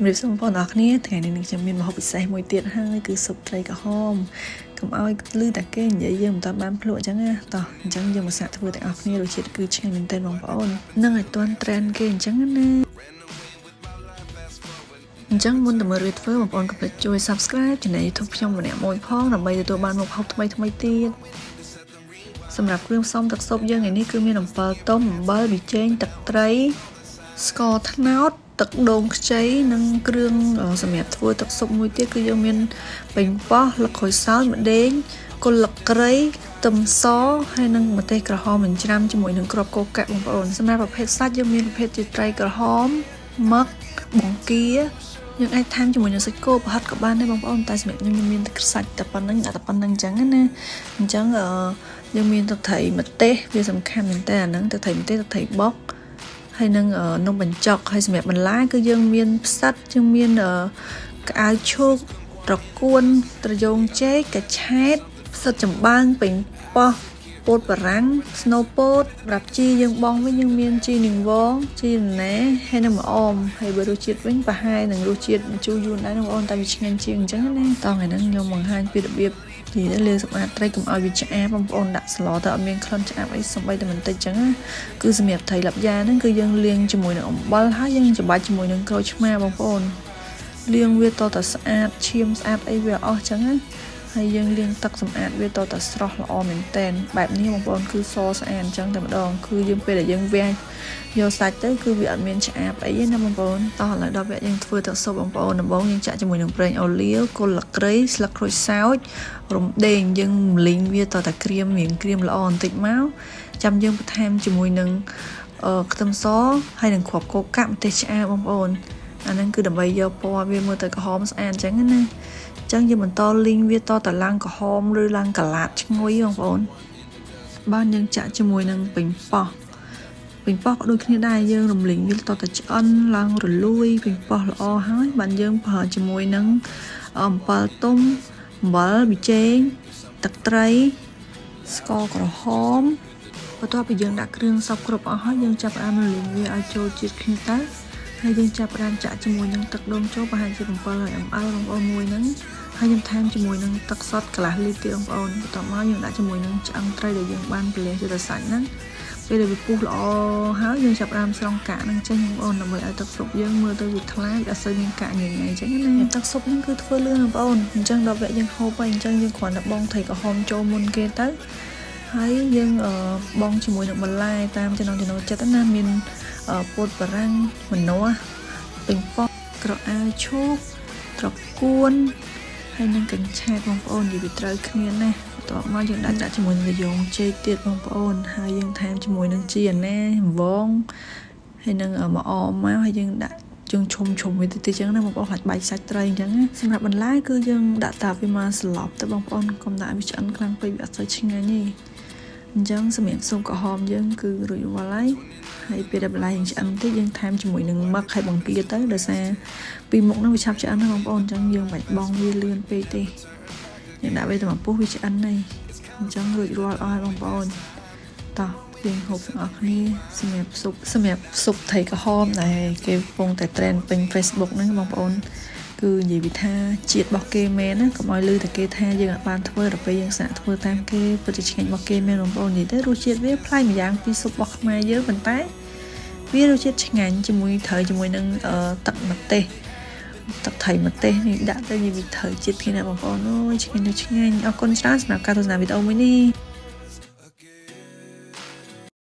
ជំរាបសួរបងប្អូនអរគ្នាថ្ងៃនេះនឹងខ្ញុំមានម្ហូបពិសេសមួយទៀតហើយគឺស៊ុបត្រីក្រហមកុំឲ្យលឺតែគេនិយាយយើងមិនតាន់បានភ្លក់អញ្ចឹងណាតោះអញ្ចឹងយើងមកសាកធ្វើទាំងអស់គ្នារសជាតិគឺឆ្ងាញ់មែនទែនបងប្អូននឹងឲ្យទាន់ត្រេនគេអញ្ចឹងណាអញ្ចឹងមុនទៅមើលវីដេអូធ្វើបងប្អូនកុំភ្លេចជួយ Subscribe ចំណែក YouTube ខ្ញុំម្នាក់មួយផងដើម្បីទទួលបានមុខម្ហូបថ្មីទៀតសម្រាប់គ្រឿងផ្សំទឹកស៊ុបយើងថ្ងៃនេះគឺមានអំពិលទុំអំបិលប៊ីចេងទឹកត្រីស្ករត្នោតទឹកដូងខ្ចីនិងគ្រឿងសម្រាប់ធ្វើទឹកស៊ុបមួយទៀតគឺយើងមានប៉េងប៉ោះលឹកក្រូចសើចម្ដេងគល់លឹកគ្រៃខ្ទឹមសហើយនិងម្ទេសក្រហមបញ្ច្រាំជាមួយនឹងគ្រាប់កូរកាក់បងប្អូនសម្រាប់ប្រភេទសាច់យើងមានប្រភេទជាត្រីក្រហមមឹកបង្គាយើងអាចថែមជាមួយនឹងសាច់គោប្រហិតក៏បានដែរបងប្អូនតែសម្រាប់ខ្ញុំមានតែសាច់តែប៉ុណ្្នឹងតែប៉ុណ្្នឹងអញ្ចឹងណាអញ្ចឹងយើងមានទឹកត្រីម្ទេសវាសំខាន់មែនតើអាហ្នឹងទឹកត្រីម្ទេសទឹកត្រីបុកហើយនឹងនំបញ្ចុកហើយសម្រាប់បន្លែគឺយើងមានផ្សិតយើងមានក្អៅឈូកត្រកួនត្រយូងចេកកាឆែតផ្សិតចំបើងប៉េងប៉ោះពោតបារាំងស្នូពោតសម្រាប់ជីយើងបងវិញយើងមានជីនាងវងជីណែហើយនឹងម្អមហើយបើរសជាតិវិញប្រហែលនឹងរសជាតិជូរយួនដែរបងប្អូនតែវាឆ្ងាញ់ជាងអញ្ចឹងណាតោះថ្ងៃហ្នឹងខ្ញុំបង្ហាញពីរបៀបទីលាងសម្អាតត្រីកុំឲ្យវាឆ្អាបបងប្អូនដាក់ស្លទៅអត់មានក្លិនឆ្អាបអីសំបីតែបន្តិចចឹងណាគឺសម្រាប់ត្រីឡាប់យ៉ាហ្នឹងគឺយើងលាងជាមួយនឹងអំបិលហើយយើងច្របាច់ជាមួយនឹងក្រូចឆ្មាបងប្អូនលាងវាតតែស្អាតឈាមស្អាតអីវាអស់ចឹងណាហើយយើងលាងទឹកសម្អាតវាតតែស្រស់ល្អមែនតែនបែបនេះបងប្អូនគឺសស្អាតអញ្ចឹងតែម្ដងគឺយើងពេលដែលយើងវះយកសាច់ទៅគឺវាអត់មានឆ្អាបអីទេណាបងប្អូនតោះឥឡូវដល់វគ្គយើងធ្វើទឹកស៊ុបបងប្អូនដំបូងយើងចាក់ជាមួយនឹងប្រេងអូលីវគល់លក្រីស្លឹកក្រូចសើចរំដេងយើងលីងវាតតែក្រៀមល្អបន្តិចមកចាំយើងបន្ថែមជាមួយនឹងខ្ទឹមសហើយនឹងគ្រាប់កូរកាក់ម្ទេសឆ្អើរបងប្អូនអាហ្នឹងគឺដើម្បីយកពណ៌វាមើលទៅក្រហមស្អាតអញ្ចឹងណាចឹងយើងបន្តលីងវាតឡើងក្រហមឬឡើងកាឡាតឈ្ងុយបងប្អូនបានយើងចាក់ជាមួយនឹងប៉េងប៉ោះក៏ដូចគ្នាដែរយើងរំលីងវាតឆ្អិនឡើងរលួយប៉េងប៉ោះល្អហើយបានយើងប្រើជាមួយនឹងអំពិលទុំអំបិលប៊ីចេងទឹកត្រីស្ករក្រហមបន្ទាប់ពីយើងដាក់គ្រឿងសពគ្រប់អស់ហើយយើងចាប់ផ្ដើមរំលីងវាឲ្យចូលជាតិគ្នាទៅហើយយើងចាប់ផ្ដើមចាក់ជាមួយនឹងទឹកដូងចូលប្រហែលជា7ហើយអំបិលបងប្អូនមួយហ្នឹងហើយខ្ញុំថែមជាមួយនឹងទឹកសុទ្ធកន្លះលីត្រទៀតបងប្អូនបន្ទាប់មកយើងដាក់ជាមួយនឹងឆ្អឹងត្រីដែលយើងបានប្រលាស់ទៅសាច់ហ្នឹងពេលដែលវាពុះល្អហើយយើងចាប់ផ្ដើមស្រង់កាក់ហ្នឹងចេញបងប្អូនដើម្បីឲ្យទឹកស៊ុបយើងមើលទៅវាថ្លាអត់សូវមានកាក់ញ៉ៃអញ្ចឹងណាទឹកស៊ុបហ្នឹងគឺធ្វើលឿនបងប្អូនអញ្ចឹងដល់វគ្គយើងហូបហើយអញ្ចឹងយើងគ្រាន់តែបងត្រីក្រហមចូលមុនគេទៅហើយយើងបងជាមួយនឹងបន្លែតាមចំណូលចិត្តណាមានពោតបារាំងម្នាស់ប៉េងប៉ោះក្រអៅឈូកត្រកួនហើយនឹងកញ្ឆែតបងប្អូននិយាយវាត្រូវគ្នាណាបន្ទាប់មកយើងដាក់ជាមួយនឹងត្រយូងចេកទៀតបងប្អូនហើយយើងថែមជាមួយនឹងជីអាណាវងហើយនឹងម្អមមកហើយយើងដាក់យើងឈុំវាទៅចឹងណាបងប្អូនខ្លាចបែកសាច់ត្រីអញ្ចឹងណាសម្រាប់បន្លែគឺយើងដាក់តាវាមកស្លាប់ទៅបងប្អូនកុំដាក់វាឆ្អិនខ្លាំងពេកវាអត់សូវឆ្ងាញ់ទេអញ្ចឹងសម្រាប់ស៊ុបក្រហមយើងគឺរួចរាល់ហើយពេលដែលបន្លែយើងឆ្អិនតិចយើងថែមជាមួយនឹងមឹកហើយបង្គាទៅដោយសារពីមុខហ្នឹងវាឆាប់ឆ្អិនណាបងប្អូនអញ្ចឹងយើងមិនបងវាលឿនពេកទេយើងដាក់វាទៅមកពុះវាឆ្អិនហើយអញ្ចឹងរួចរាល់អស់ហើយបងប្អូនតោះយើងហូបទាំងអស់គ្នាសម្រាប់ស៊ុបត្រីក្រហមដែលគេកំពុងតែ trend ពេញ Facebook ហ្នឹងបងប្អូនគឺនិយាយថាជាតិរបស់គេមែនណាកុំឲ្យលឺតែគេថាយើងអត់បានធ្វើដល់ពេលយើងសាកធ្វើតាមគេពិតជាឆ្ងាញ់របស់គេមែនបងប្អូននិយាយទៅរសជាតិវាប្លែកម្យ៉ាងពីស៊ុបរបស់ខ្មែរយើងប៉ុន្តែវារសជាតិឆ្ងាញ់ជាមួយត្រូវជាមួយនឹងទឹកម្ទេសទឹកត្រីម្ទេសនេះដាក់ទៅនិយាយត្រូវជាតិគ្នាណាបងប្អូនអូយឆ្ងាញ់អរគុណច្រើនសម្រាប់ការទស្សនាវីដេអូមួយនេះ